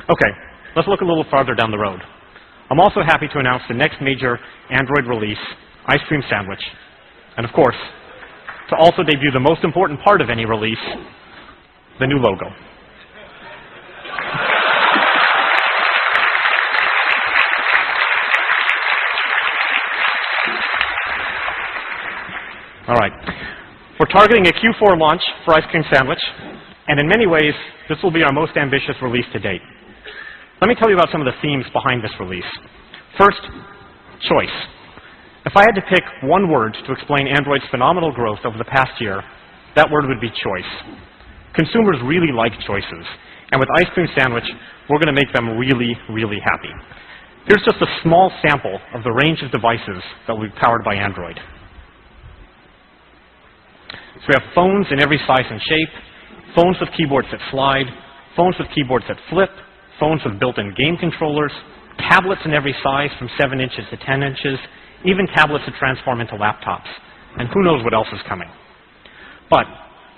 Okay, let's look a little farther down the road. I'm also happy to announce the next major Android release, Ice Cream Sandwich. And of course, to also debut the most important part of any release, the new logo. All right. We're targeting a Q4 launch for Ice Cream Sandwich, and in many ways, this will be our most ambitious release to date. Let me tell you about some of the themes behind this release. First, choice. If I had to pick one word to explain Android's phenomenal growth over the past year, that word would be choice. Consumers really like choices, and with Ice Cream Sandwich, we're going to make them really, really happy. Here's just a small sample of the range of devices that will be powered by Android. So we have phones in every size and shape, phones with keyboards that slide, phones with keyboards that flip, phones with built-in game controllers, tablets in every size from 7 inches to 10 inches, even tablets that transform into laptops. And who knows what else is coming. But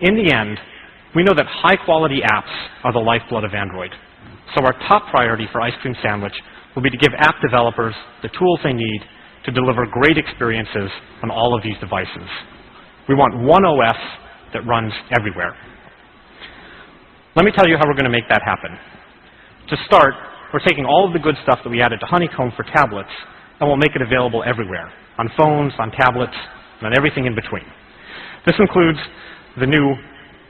in the end, we know that high-quality apps are the lifeblood of Android. So our top priority for Ice Cream Sandwich will be to give app developers the tools they need to deliver great experiences on all of these devices. We want one OS that runs everywhere. Let me tell you how we're going to make that happen. To start, we're taking all of the good stuff that we added to Honeycomb for tablets, and we'll make it available everywhere, on phones, on tablets, and on everything in between. This includes the new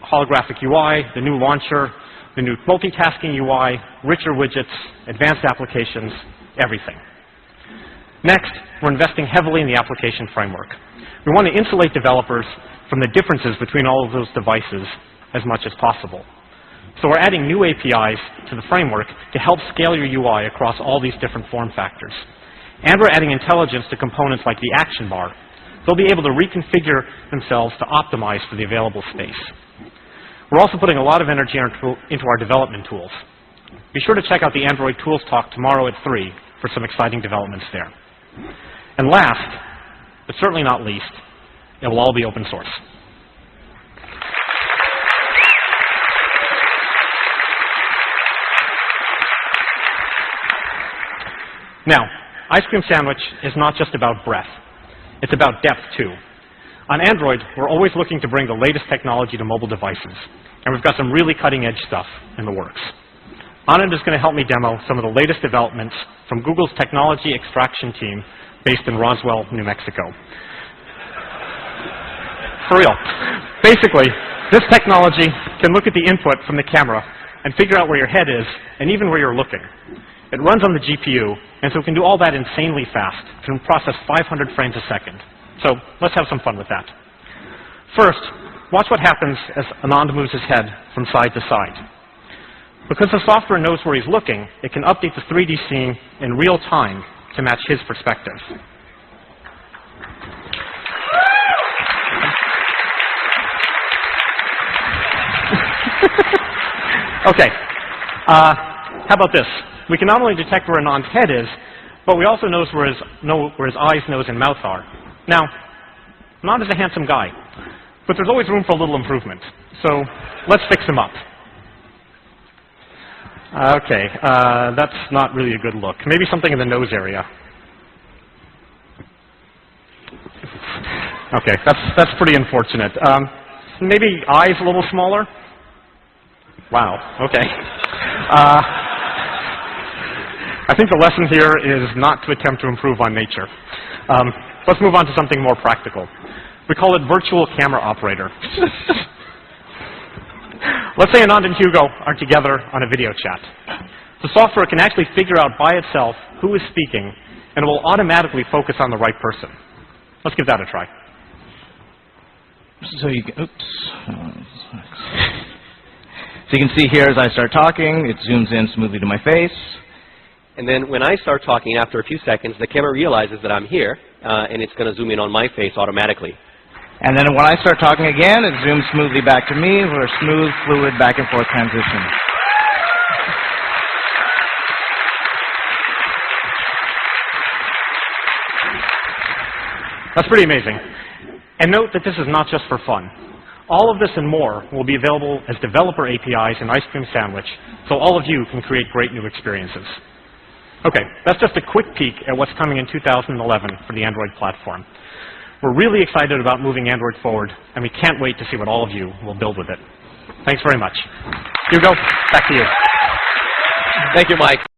holographic UI, the new launcher, the new multitasking UI, richer widgets, advanced applications, everything. Next, we're investing heavily in the application framework. We want to insulate developers from the differences between all of those devices as much as possible. So we're adding new APIs to the framework to help scale your UI across all these different form factors. And we're adding intelligence to components like the action bar. They'll be able to reconfigure themselves to optimize for the available space. We're also putting a lot of energy into our development tools. Be sure to check out the Android Tools Talk tomorrow at 3 for some exciting developments there. And last, but certainly not least, it will all be open source. Now, Ice Cream Sandwich is not just about breadth. It's about depth, too. On Android, we're always looking to bring the latest technology to mobile devices, and we've got some really cutting-edge stuff in the works. Anand is going to help me demo some of the latest developments from Google's technology extraction team based in Roswell, New Mexico. For real. Basically, this technology can look at the input from the camera and figure out where your head is and even where you're looking. It runs on the GPU, and so it can do all that insanely fast. It can process 500 frames a second. So let's have some fun with that. First, watch what happens as Anand moves his head from side to side. Because the software knows where he's looking, it can update the 3D scene in real time to match his perspective. Okay. How about this? We can not only detect where Anand's head is, but we also know where his eyes, nose, and mouth are. Now, Anand is a handsome guy, but there's always room for a little improvement. So let's fix him up. Okay, that's not really a good look. Maybe something in the nose area. Okay, that's pretty unfortunate. Maybe eyes a little smaller? Wow, okay. I think the lesson here is not to attempt to improve on nature. Let's move on to something more practical. We call it virtual camera operator. Let's say Anand and Hugo are together on a video chat. The software can actually figure out by itself who is speaking, and it will automatically focus on the right person. Let's give that a try. So you can, So you can see here as I start talking, it zooms in smoothly to my face. And then when I start talking after a few seconds, the camera realizes that I'm here, and it's going to zoom in on my face automatically. And then when I start talking again, it zooms smoothly back to me for a smooth, fluid back and forth transition. That's pretty amazing. And note that this is not just for fun. All of this and more will be available as developer APIs in Ice Cream Sandwich, so all of you can create great new experiences. Okay, that's just a quick peek at what's coming in 2011 for the Android platform. We're really excited about moving Android forward, and we can't wait to see what all of you will build with it. Thanks very much. Hugo, back to you. Thank you, Mike.